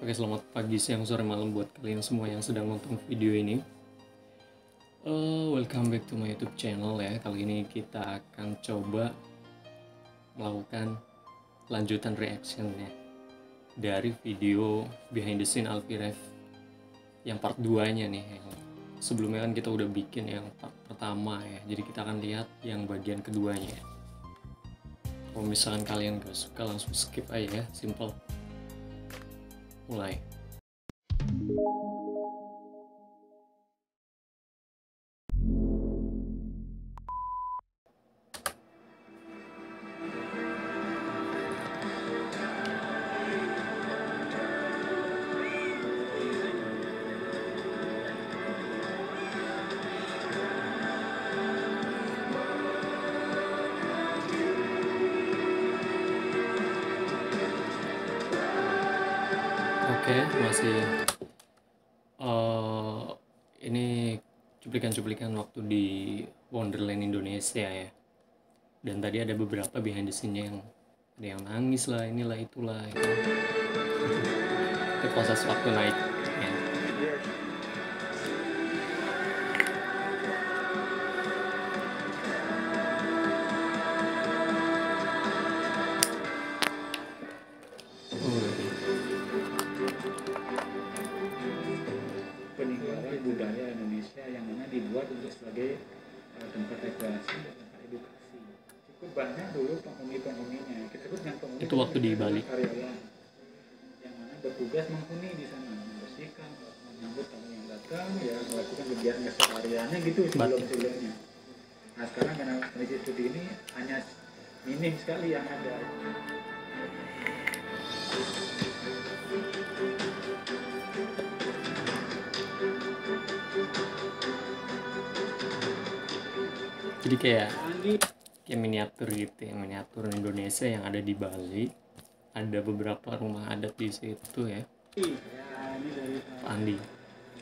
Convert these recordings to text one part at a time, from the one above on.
Oke, selamat pagi, siang, sore, malam buat kalian semua yang sedang nonton video ini. Welcome back to my YouTube channel ya. Kali ini kita akan coba melakukan lanjutan reaction ya dari video behind the scene Alfie yang part 2-nya nih. Sebelumnya kan kita udah bikin yang part pertama ya. Jadi kita akan lihat yang bagian keduanya. Kalau misalkan kalian gak suka langsung skip aja ya, simple. Mulai. Oke, masih ini cuplikan-cuplikan waktu di Wonderland Indonesia ya. Dan tadi ada beberapa behind the scene-nya yang ada yang nangis lah, inilah itulah itu. Itu proses waktu naik ya. Peninggalan budaya Indonesia yang mana dibuat untuk sebagai tempat rekreasi dan tempat edukasi. Cukup banyak dulu penghuni-penghuninya. Kita sebut dengan penghuni. Itu waktu di Bali. Karyawan yang mana bertugas menghuni di sana, membersihkan, menyambut tamu yang datang, ya melakukan kegiatan kesehariannya gitu sebelum-sebelumnya. Nah sekarang karena kondisi seperti ini hanya minim sekali yang ada. Jadi kayak miniatur gitu ya, miniatur Indonesia yang ada di Bali. Ada beberapa rumah adat di situ ya. Ya ini dari Pak Andi.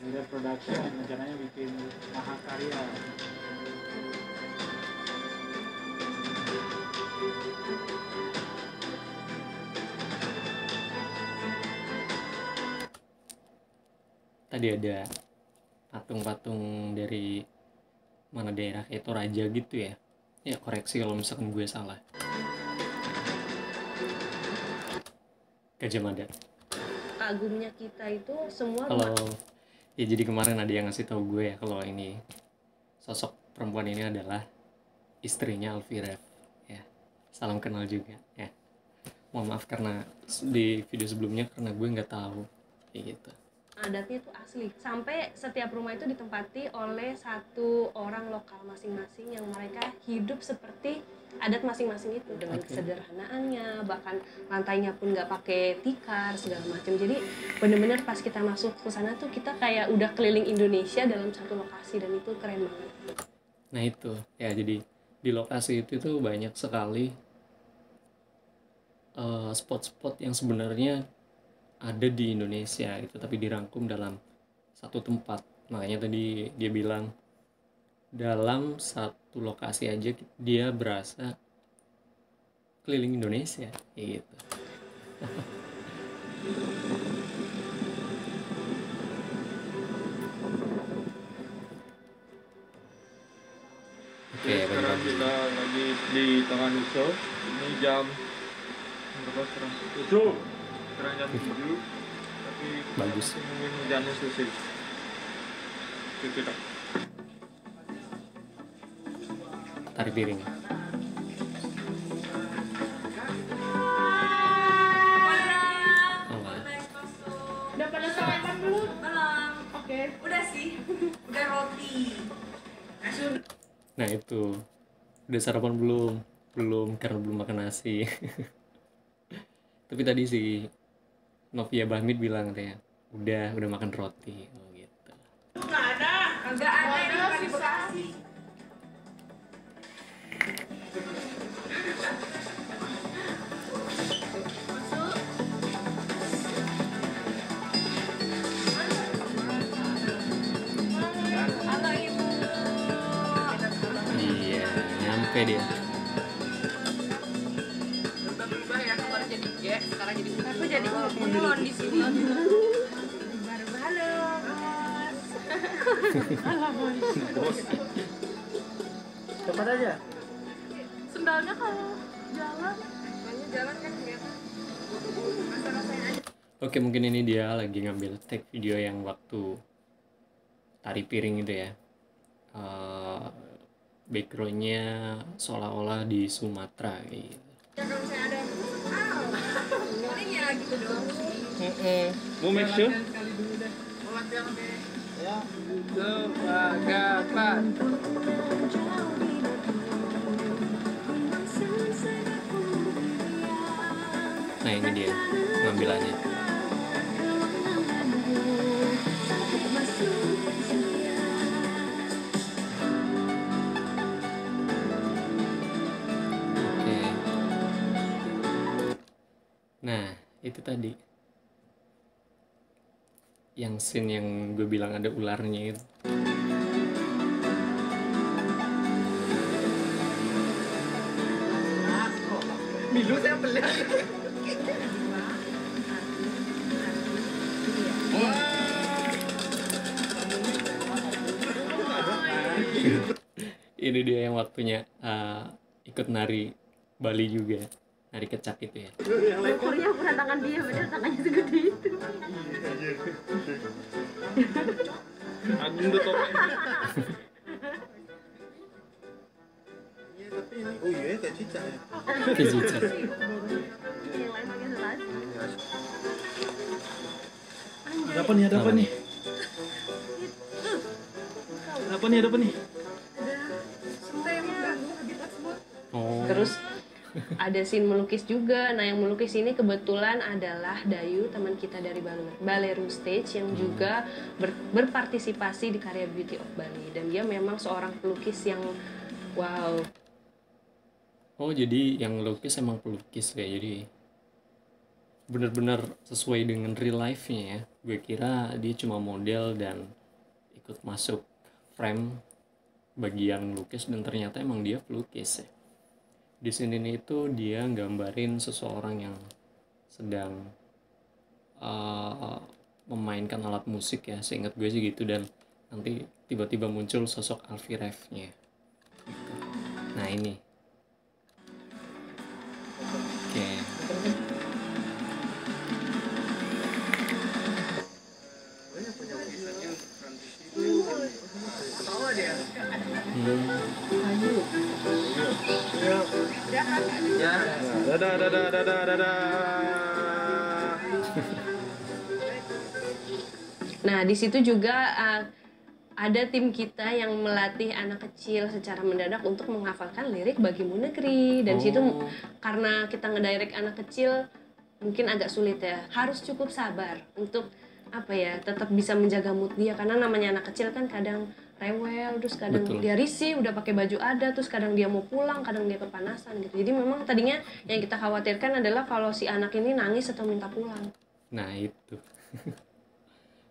Dari production rencananya bikin mahakarya. Tadi ada patung-patung dari mana daerah kayak Toraja gitu ya. Ya koreksi kalau misalkan gue salah. Gajah Mada. Kagumnya kita itu semua Kalau ya jadi kemarin ada yang ngasih tahu gue ya kalau ini sosok perempuan ini adalah istrinya Alfie ya. Salam kenal juga ya. Mohon maaf karena di video sebelumnya karena gue nggak tahu kayak gitu. adatnya itu asli. Sampai setiap rumah itu ditempati oleh satu orang lokal masing-masing yang mereka hidup seperti adat masing-masing itu dengan kesederhanaannya, bahkan lantainya pun nggak pakai tikar segala macam. Jadi bener-bener pas kita masuk ke sana tuh kita kayak udah keliling Indonesia dalam satu lokasi dan itu keren banget. Nah itu ya, jadi di lokasi itu tuh banyak sekali spot-spot yang sebenarnya ada di Indonesia itu tapi dirangkum dalam satu tempat. Makanya tadi dia bilang dalam satu lokasi aja dia berasa keliling Indonesia kayak gitu. Oke, sekarang kita lagi di tengah Nusa. Ini jam berapa sekarang? 7. Sekarang jam 7. Tapi bagus. Mungkin hujannya selesai. Oke, kita Tarik piring. Udah pada sarapan belum? Belum. Oke. Udah sih. Udah roti. Nah itu udah sarapan belum? Belum karena belum makan nasi. Tapi tadi si Novia Bahmid bilang katanya udah makan roti. Oh gitu. Nggak ada ini di Bekasi. Halo Ibu. Iya, nyampe dia. Berubah ya, kemarin jadi G, sekarang jadi U. Aku jadi U. bunglon di sini. Baru halo, bos. Cepat aja. Sendalnya kalau jalan. Soalnya jalan kan kelihatan. Masa-masain aja. Oke, mungkin ini dia lagi ngambil take video yang waktu tari piring itu ya. Backgroundnya seolah-olah di Sumatera gitu. Ya kalau misalnya ada yang paling ya gitu doang sih. Mau make sure? Nah, ini dia pengambilannya. Oke. Nah, itu tadi yang scene yang gue bilang ada ularnya itu. Milu saya beli. Ini dia yang waktunya ikut nari Bali juga, nari kecak itu ya. Ukurnya bukan tangan dia, bener tangannya segede itu. Anjing tuh topeng. Tapi ini, oh iya kayak cicak ya. Oke, Cica. Yang lain pakai selasi. Ada apa nih? Ada apa nih? Ada apa nih? Ada apa nih? Oh, Terus ada scene melukis juga. Nah, yang melukis ini kebetulan adalah Dayu, teman kita dari Ballet Room Stage yang juga berpartisipasi di karya Beauty of Bali, dan dia memang seorang pelukis yang wow. oh jadi yang lukis emang pelukis ya, jadi benar-benar sesuai dengan real life-nya ya. Gue kira dia cuma model dan ikut masuk frame bagian lukis, dan ternyata emang dia pelukis ya. Di sini itu dia nggambarin seseorang yang sedang memainkan alat musik ya, seingat gue sih gitu, dan nanti tiba-tiba muncul sosok Alfie Rev-nya gitu. Nah ini oke. Dadah, dadah, dadah, dadah. Nah, di situ juga ada tim kita yang melatih anak kecil secara mendadak untuk menghafalkan lirik Bagimu Negeri. Dan situ karena kita ngedirect anak kecil mungkin agak sulit ya. Harus cukup sabar untuk apa ya, tetap bisa menjaga mood dia, karena namanya anak kecil kan kadang rewel, terus kadang Betul. dia risih udah pakai baju ada, terus kadang dia mau pulang, kadang dia kepanasan gitu. Jadi memang tadinya yang kita khawatirkan adalah kalau si anak ini nangis atau minta pulang. Nah itu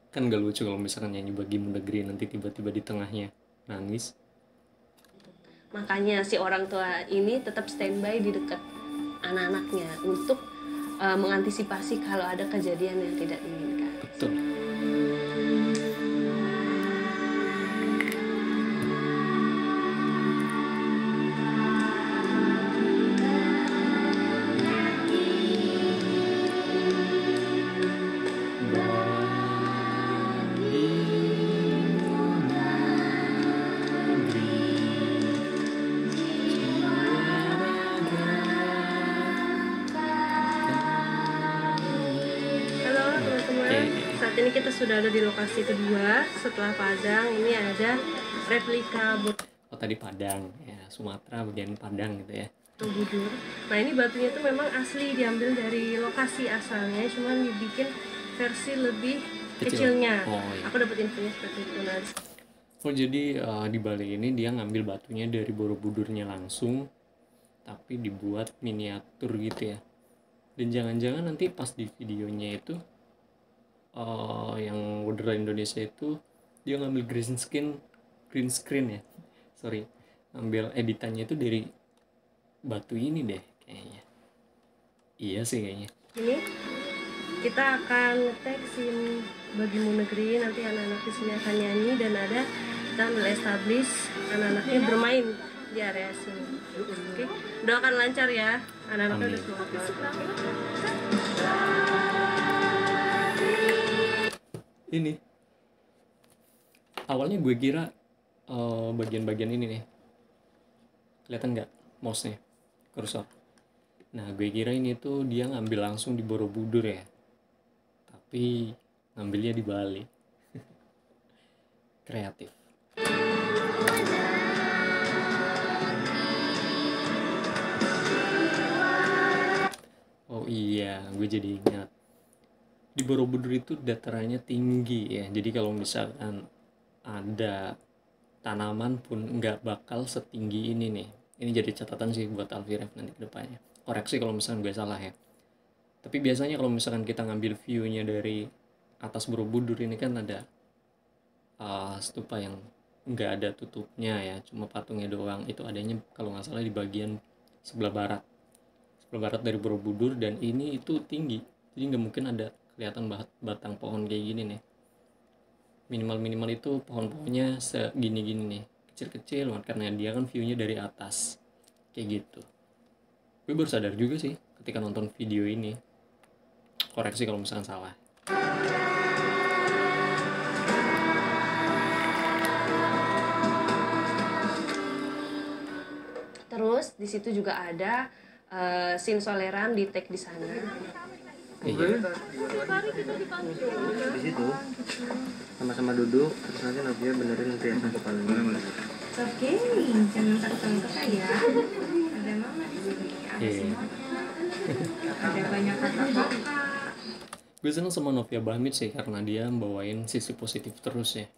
kan gak lucu kalau misalkan nyanyi Bagimu Negeri nanti tiba-tiba di tengahnya nangis. Makanya si orang tua ini tetap standby di dekat anak-anaknya untuk mengantisipasi kalau ada kejadian yang tidak diinginkan. Betul. Halo teman-teman, saat ini kita sudah ada di lokasi kedua setelah Padang. Ini ada replika Oh tadi Padang ya, Sumatera bagian Padang gitu ya. Borobudur. Nah ini batunya itu memang asli diambil dari lokasi asalnya, cuman dibikin versi lebih kecilnya. Oh iya. Aku dapat infonya seperti itu. Nah, Oh jadi di Bali ini dia ngambil batunya dari Borobudurnya langsung, tapi dibuat miniatur gitu ya. Dan jangan-jangan nanti pas di videonya itu yang Wonder Indonesia itu dia ngambil green screen ya, sorry, ngambil editannya itu dari batu ini deh kayaknya. Iya sih kayaknya. ini kita akan ngetek scene Bagimu Negeri. Nanti anak-anak di sini akan nyanyi dan ada kita ambil establish anak-anaknya bermain di area sini. Oke, doakan lancar ya, anak-anaknya udah semangat banget. Ini awalnya gue kira bagian-bagian ini nih, kelihatan nggak mouse-nya, kursor. Nah gue kira ini tuh dia ngambil langsung di Borobudur ya, tapi ngambilnya di Bali. Kreatif. Oh iya, gue jadi ingat. Di Borobudur itu datarannya tinggi ya. Jadi kalau misalkan ada tanaman pun nggak bakal setinggi ini nih. Ini jadi catatan sih buat Alfiref nanti ke depannya. Koreksi kalau misalkan gue salah ya. Tapi biasanya kalau misalkan kita ngambil view-nya dari atas Borobudur ini kan ada stupa yang nggak ada tutupnya ya, cuma patungnya doang. Itu adanya kalau nggak salah di bagian sebelah barat dari Borobudur, dan ini itu tinggi, jadi nggak mungkin ada kelihatan batang pohon kayak gini nih. Minimal itu pohon-pohonnya segini-gini nih, kecil-kecil banget, karena dia kan view-nya dari atas kayak gitu. Gue baru sadar juga sih ketika nonton video ini. Koreksi kalau misalkan salah. Terus di situ juga ada scene Soleran di take di sana. Iya. Di situ sama-sama duduk, terus nanti Novia benerin reaction kepalanya. Oke, jangan takut-takut ya. Ada mama di sini. Ada Iya. semuanya. Ada banyak kakak-kakak. Gue seneng sama Novia Bahmit sih karena dia bawain sisi positif terus ya.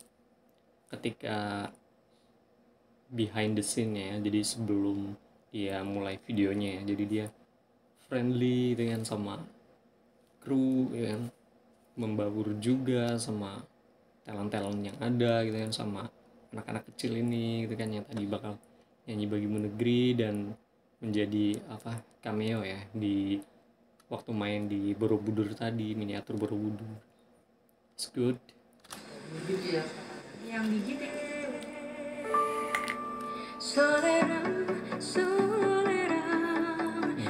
Ketika behind the scene ya, jadi sebelum dia mulai videonya ya, jadi dia friendly dengan sama kru ya kan, membaur juga sama talent-talent yang ada gitu kan, sama anak-anak kecil ini gitu kan, yang tadi bakal nyanyi Bagimu Negeri dan menjadi cameo ya di waktu main di Borobudur tadi, miniatur Borobudur. It's good. Yang digit ya. Soleram, soleram,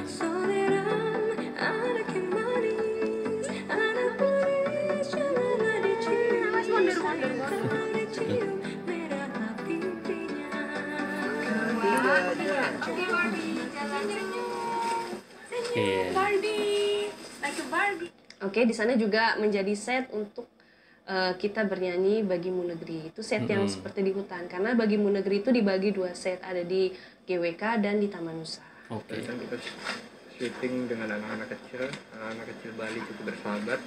soleram, anak yang manis, anak manis, janganlah dicium, janganlah dicium, merah pipinya. Oke Barbie, jalan-jalan. Iya. Barbie, like a Barbie. Oke, di sana juga menjadi set untuk kita bernyanyi Bagimu Negeri. Itu set yang seperti di hutan, karena Bagimu Negeri itu dibagi 2 set, ada di GWK dan di Taman Nusa. Oke. Kan kita syuting dengan anak-anak kecil Bali cukup bersahabat.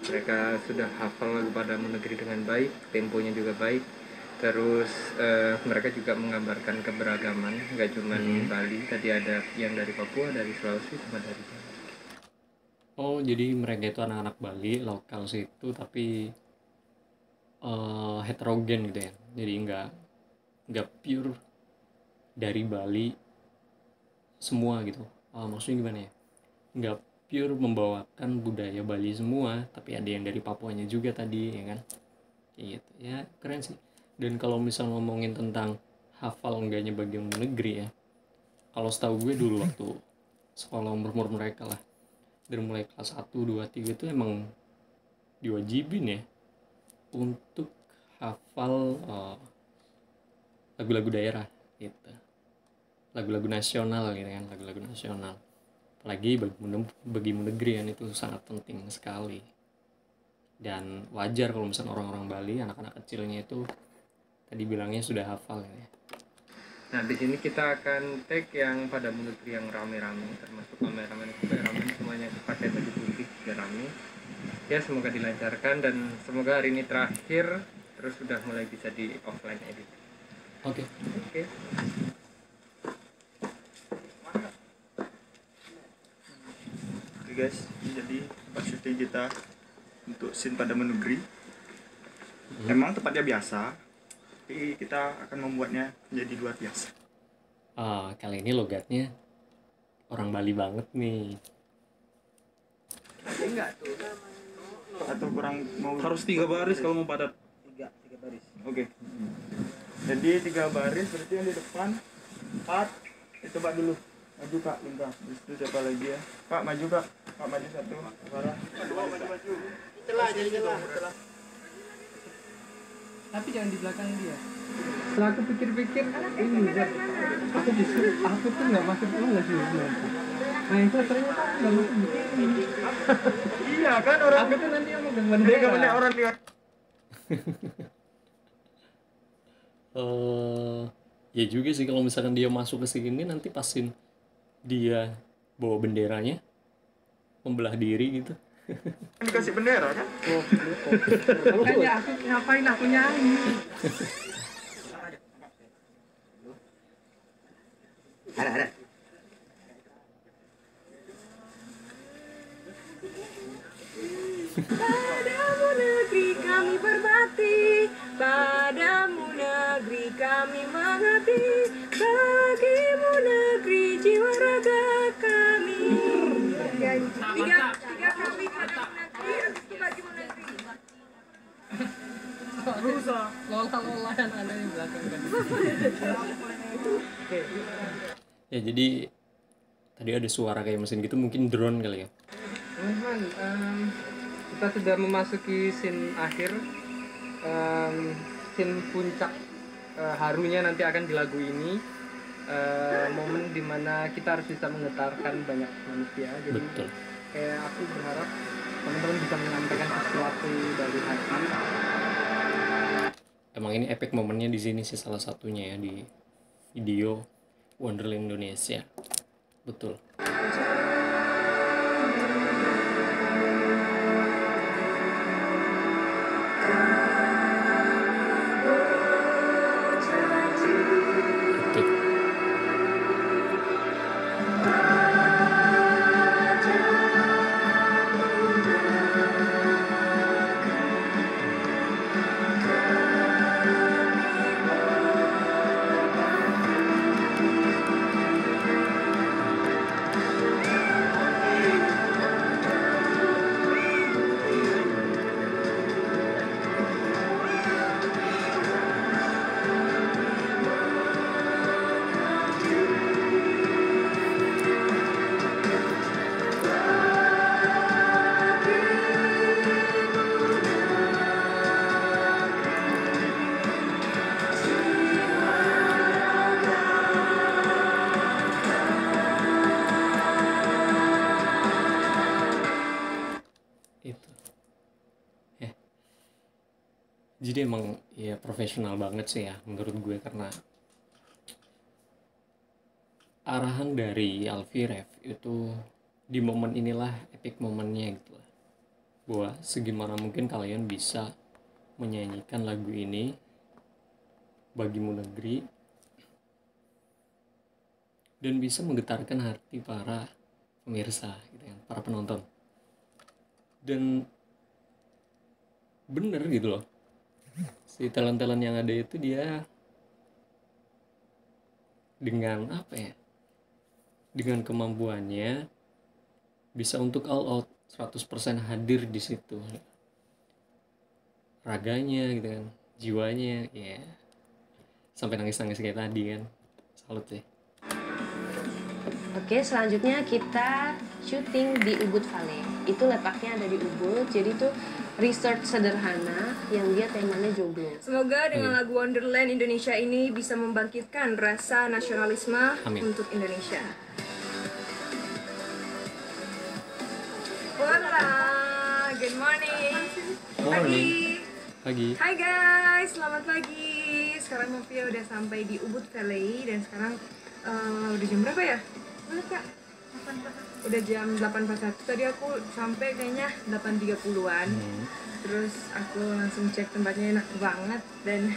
Mereka sudah hafal lagu Padamu Negeri dengan baik, temponya juga baik. Terus mereka juga menggambarkan keberagaman, nggak cuma Bali, tadi ada yang dari Papua, dari Sulawesi, sama dari Jawa. Oh, jadi mereka itu anak-anak Bali lokal situ, tapi heterogen gitu ya. Jadi nggak pure dari Bali semua gitu. Maksudnya gimana ya? Nggak pure membawakan budaya Bali semua, tapi ada yang dari Papuanya juga tadi ya kan. Kayak gitu. Ya keren sih. Dan kalau misal ngomongin tentang hafal enggaknya Bagimu Negeri ya, kalau setahu gue dulu waktu sekolah umur mereka lah, dari mulai kelas 1, 2, 3 itu emang diwajibin ya untuk hafal lagu-lagu daerah gitu, lagu-lagu nasional gitu kan, lagu-lagu nasional. Apalagi Bagimu Negeri kan, itu sangat penting sekali. Dan wajar kalau misalnya orang-orang Bali, anak-anak kecilnya itu tadi bilangnya sudah hafal ya. Nah, di sini kita akan take yang Padamu Negeri yang rame-rame, termasuk kameramen semuanya pakai baju putih biar rame. Ya, semoga dilancarkan dan semoga hari ini terakhir, terus sudah mulai bisa di offline edit. Oke. Oke. Oke guys, jadi tempat syuting kita untuk scene Padamu Negeri. Emang tempatnya biasa, tapi kita akan membuatnya menjadi luar biasa. Kali ini logatnya orang Bali banget nih. Enggak tuh. Atau kurang mau Harus 3 baris kalau mau padat. Tiga baris. Oke. Jadi 3 baris berarti yang di depan 4. Coba dulu. Maju Kak, Linda. Terus itu siapa lagi ya? Kak maju Kak. Kak maju 1. Farah. Maju. Celah jadi celah. Tapi jangan di belakang dia. Setelah aku pikir-pikir ini aku tuh nggak masuk nggak sih sebenarnya. Nah itu ternyata nggak masuk begini. Iya kan orang Aku tuh nanti yang megang dia nggak bendera. banyak orang lihat. Ya juga sih kalau misalkan dia masuk ke sini nanti pasin dia bawa benderanya membelah diri gitu. Dikasih bendera kan? Makanya aku ngapain aku nyanyi. Ada. Padamu negeri kami berbakti, padamu negeri kami mengabdi, bagimu negeri jiwa raga kami. Tiga kami padamu negeri, habis itu bagimu negeri. Lola yang ada di belakang kan. Ya jadi tadi ada suara kayak mesin gitu, mungkin drone kali ya. Teman-teman, kita sudah memasuki scene akhir, scene puncak harunya nanti akan di lagu ini, momen dimana kita harus bisa menggetarkan banyak manusia. Jadi Betul. kayak aku berharap teman-teman bisa menyampaikan sesuatu dari hati. Emang ini epic momennya di sini sih salah satunya ya di video Wonderland Indonesia. Betul. Epic. Itu. Jadi emang ya profesional banget sih ya menurut gue, karena arahan dari Alfie Rev itu di momen inilah epic momennya gitu lah. Bahwa segimana mungkin kalian bisa menyanyikan lagu ini bagimu negeri dan bisa menggetarkan hati para pemirsa gitu ya, para penonton. Dan bener gitu loh, si talent-talent yang ada itu dia dengan apa ya, dengan kemampuannya bisa untuk all out 100% hadir di situ, raganya gitu kan, jiwanya ya, sampai nangis-nangis kayak tadi kan. Salut sih. Oke, selanjutnya kita syuting di Ubud Valley. Itu letaknya ada di Ubud, jadi itu resort sederhana yang dia temanya jomblo. Semoga dengan lagu Wonderland Indonesia ini bisa membangkitkan rasa nasionalisme Amin. untuk Indonesia. Hola, good morning. Pagi. Hai guys, selamat pagi. Sekarang Novia udah sampai di Ubud Valley dan sekarang udah jam berapa ya? Mana Kak? Udah jam 8.41. Tadi aku sampai kayaknya 8.30-an. Terus aku langsung cek tempatnya enak banget dan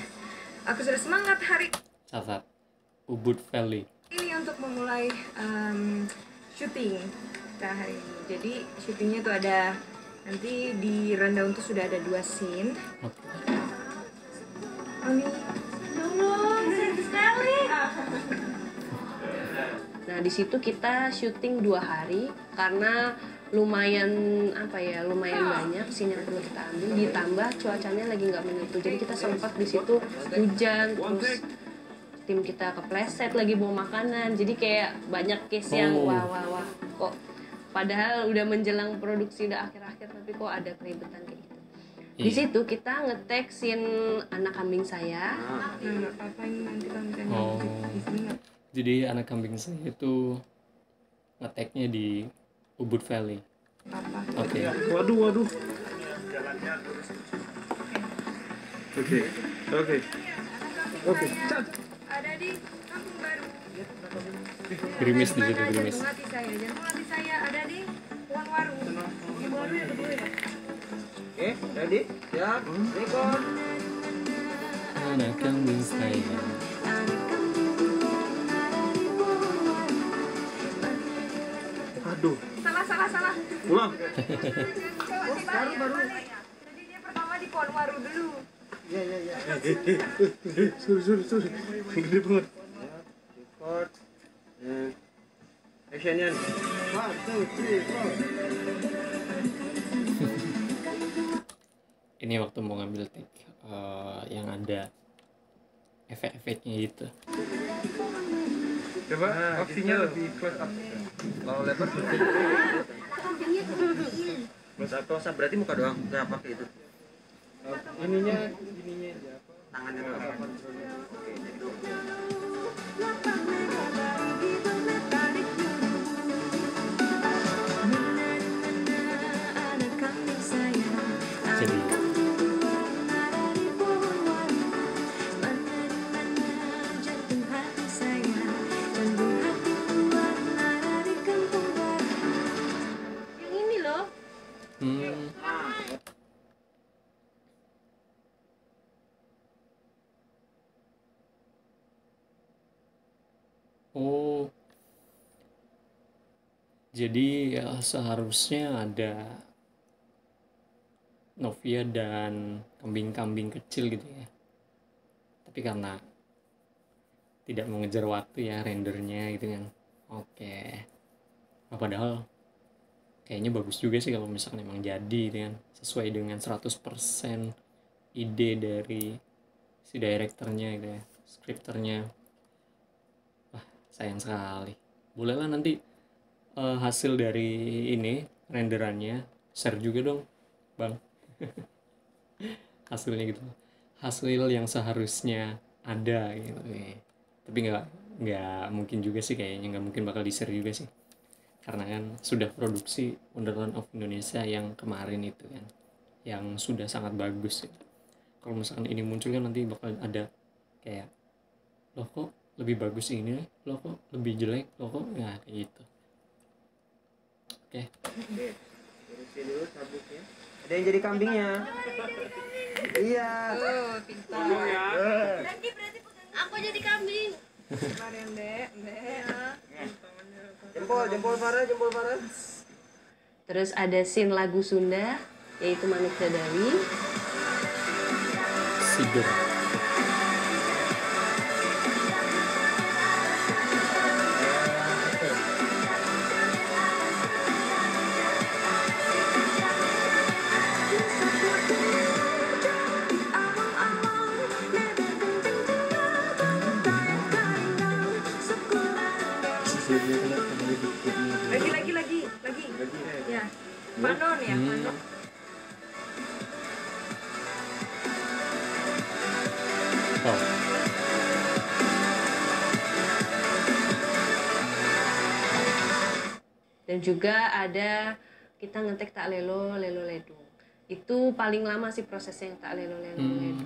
aku sudah semangat hari Catat Ubud Valley. ini untuk memulai syuting kita hari ini. Jadi syutingnya tuh ada nanti di rundown tuh sudah ada 2 scene. Oke. Ami, tolong, sedih sekali. Nah, di situ kita syuting 2 hari karena lumayan lumayan banyak scene yang perlu kita ambil, ditambah cuacanya lagi nggak menentu, jadi kita sempat di situ hujan, terus tim kita kepleset lagi bawa makanan, jadi kayak banyak case yang wah kok padahal udah menjelang produksi udah akhir-akhir tapi kok ada keribetan kayak gitu. Di situ kita nge-tag scene anak kambing saya. Nggak apa-apa ini nanti kalau misalnya di sini nggak. Jadi anak kambing saya itu nge-tagnya di Ubud Valley. Apa? Oke. Waduh. Oke. Ada di kampung baru. Gerimis di situ, Mana gerimis. jantung hati saya ada di Uang Warung. Di bawah dulu ya, ke bawah ya. Oke, ready? Siap, record. Anak kambing saya. Aduh. Salah. Ulang. Baru. Jadi dia pertama di Pohon Waru dulu. Sorry. Gede banget. Record. Action Yan. 1, 2, 3, 4. Ini waktu mau ngambil take yang ada efek-efeknya gitu. Coba opsinya lebih close up. Kalau lebar close up berarti muka doang, nggak pakai itu. ininya aja apa? Tangannya nggak apa. Jadi Yang ini loh. Oh, jadi ya seharusnya ada Novia dan kambing-kambing kecil gitu ya. Tapi karena tidak mengejar waktu ya rendernya gitu kan. Oke. Nah, padahal kayaknya bagus juga sih kalau misalkan emang jadi gitu kan. Sesuai dengan 100% ide dari si direkturnya gitu ya, skripternya. Wah, sayang sekali. Bolehlah nanti hasil dari ini renderannya share juga dong, Bang. Hasilnya gitu. Hasil yang seharusnya ada gitu. Tapi nggak mungkin juga sih kayaknya, nggak mungkin bakal di-share juga sih. Karena kan sudah produksi Wonderland of Indonesia yang kemarin itu kan, yang sudah sangat bagus gitu. Kalau misalkan ini muncul kan nanti bakal ada kayak, loh kok lebih bagus ini, loh kok lebih jelek, loh kok nggak kayak gitu. Oke. Urusin dulu sabuknya. Ada yang jadi kambingnya. Iya. Oh, pintar. Aku jadi kambing. Kemarin, Dek. Jempol Farah. Terus ada scene lagu Sunda yaitu Manuk Dadawi. Sider. Lagi. Ya. Panon ya, panon. Oh. Dan juga ada kita ngetek tak lelo ledung. Itu paling lama sih prosesnya yang tak lelo ledung.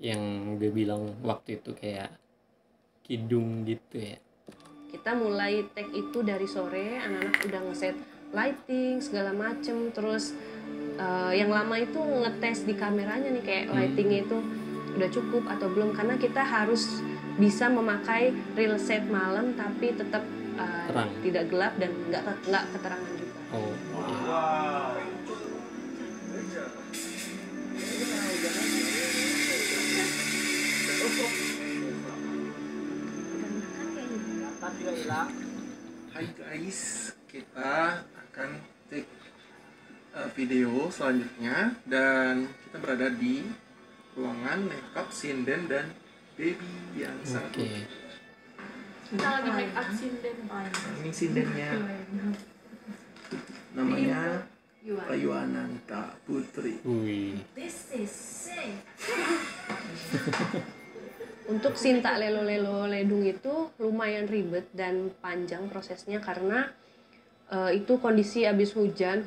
Yang gue bilang waktu itu kayak kidung gitu ya. Kita mulai take itu dari sore, anak-anak udah ngeset lighting segala macem, terus yang lama itu ngetes di kameranya nih kayak lightingnya itu udah cukup atau belum, karena kita harus bisa memakai real set malam tapi tetap Terang. tidak gelap dan nggak keterangan juga. Oh. Hai guys, kita akan video selanjutnya, dan kita berada di ruangan makeup sinden dan baby yang sangat Oke. lucu. Kita lagi make up sinden. Ini sindennya namanya Rayu Ananta Putri. Wih. Untuk Sinta Lelo Lelo Ledung itu lumayan ribet dan panjang prosesnya karena itu kondisi habis hujan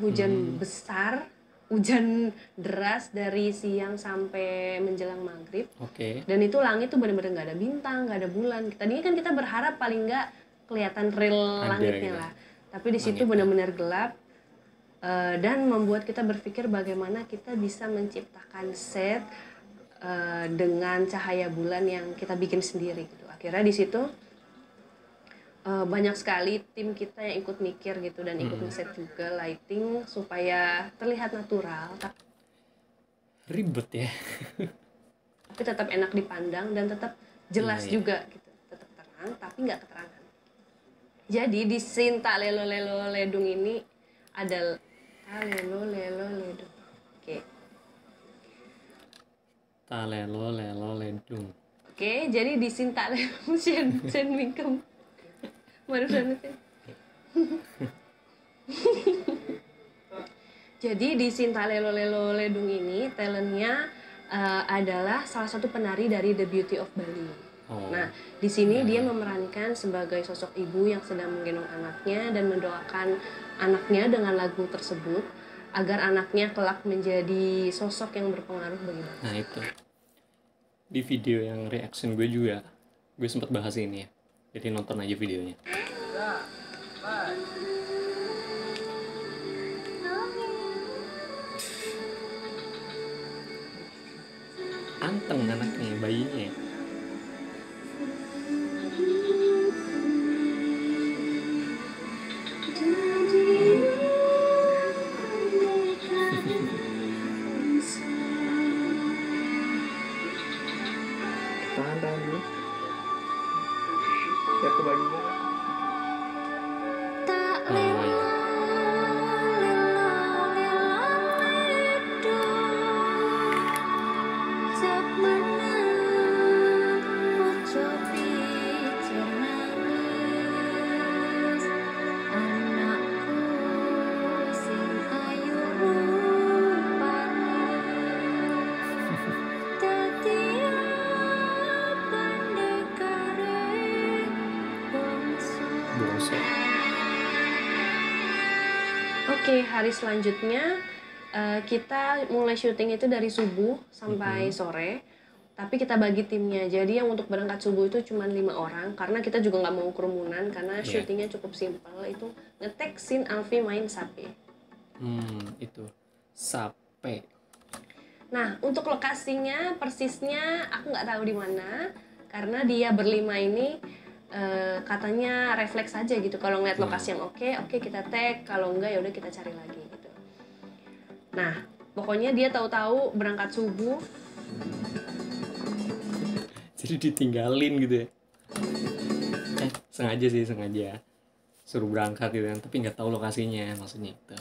besar, hujan deras dari siang sampai menjelang maghrib. Oke. Dan itu langit tuh bener-bener nggak ada bintang, nggak ada bulan. Tadinya kan kita berharap paling nggak kelihatan real Ada langitnya gitu. lah. Tapi di situ Langitnya. benar-benar gelap dan membuat kita berpikir bagaimana kita bisa menciptakan set dengan cahaya bulan yang kita bikin sendiri gitu. Akhirnya di situ banyak sekali tim kita yang ikut mikir gitu dan ikut ngeset juga lighting supaya terlihat natural Ribet ya. tapi tetap enak dipandang dan tetap jelas Iya. juga gitu. Tetap terang tapi nggak keterangan. Jadi di Sinta Lelo Lelo Ledung ini ada Lelo Lelo Ledung. Oke. Talelo lelo ledung. Oke, jadi di Sinta Lelo Sen Mingkem. Barusan itu. Jadi di Sinta Lelo Lelo Ledung ini talentnya adalah salah satu penari dari The Beauty of Bali. Oh. Nah, di sini dia memerankan sebagai sosok ibu yang sedang menggendong anaknya dan mendoakan anaknya dengan lagu tersebut agar anaknya kelak menjadi sosok yang berpengaruh bagi bangsa. Nah itu di video yang reaction gue juga gue sempat bahas ini ya, jadi nonton aja videonya. Anteng anaknya, bayinya. Tahan dulu. Ya kebagian. Oh ya. Bosok. Oke, hari selanjutnya kita mulai syuting itu dari subuh sampai sore. Tapi kita bagi timnya. Jadi yang untuk berangkat subuh itu cuma 5 orang karena kita juga nggak mau kerumunan karena Iya. syutingnya cukup simpel. Itu ngetek scene Alfi main sapi. Itu sape. Nah, untuk lokasinya persisnya aku nggak tahu di mana karena dia berlima ini katanya refleks aja gitu. Kalau ngeliat lokasi yang oke kita tag. Kalau enggak ya udah kita cari lagi gitu. Nah, pokoknya dia tahu-tahu berangkat subuh. Jadi ditinggalin gitu ya. Sengaja sih, sengaja suruh berangkat gitu kan, tapi nggak tahu lokasinya, maksudnya itu.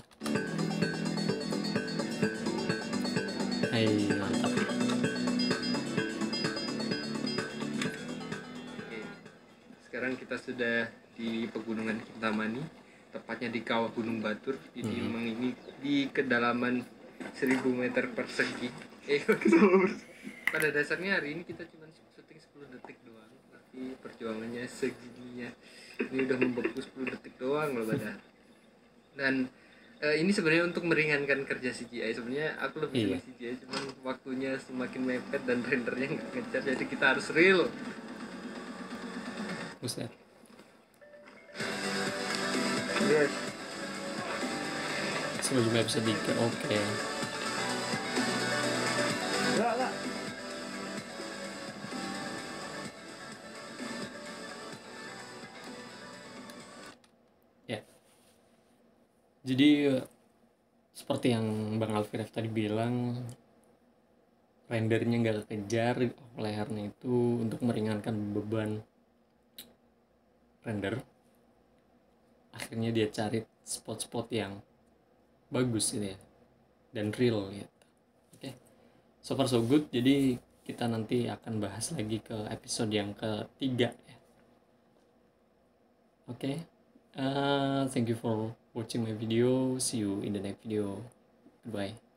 Hai, mantap. Oke. Sekarang kita sudah di Pegunungan Kintamani, tepatnya di kawah Gunung Batur. Jadi memang ini di kedalaman 1000 meter persegi. Pada dasarnya hari ini kita cuma syuting 10 detik doang, tapi perjuangannya segininya. Ini udah membeku 10 detik doang loh pada. Dan ini sebenarnya untuk meringankan kerja CGI. Sebenarnya aku lebih suka CGI, cuman waktunya semakin mepet dan rendernya nggak ngejar, jadi kita harus real. Buset. Yes. Sebelum episode 3, oke. Enggak. Ya. Jadi seperti yang Bang Alfiref tadi bilang, rendernya nggak kejar layarnya itu untuk meringankan beban render. Akhirnya dia cari spot-spot yang bagus gitu ya, dan real gitu. Oke, so far so good. Jadi kita nanti akan bahas lagi ke episode yang ketiga ya. Oke, thank you for watching my video. See you in the next video. Goodbye.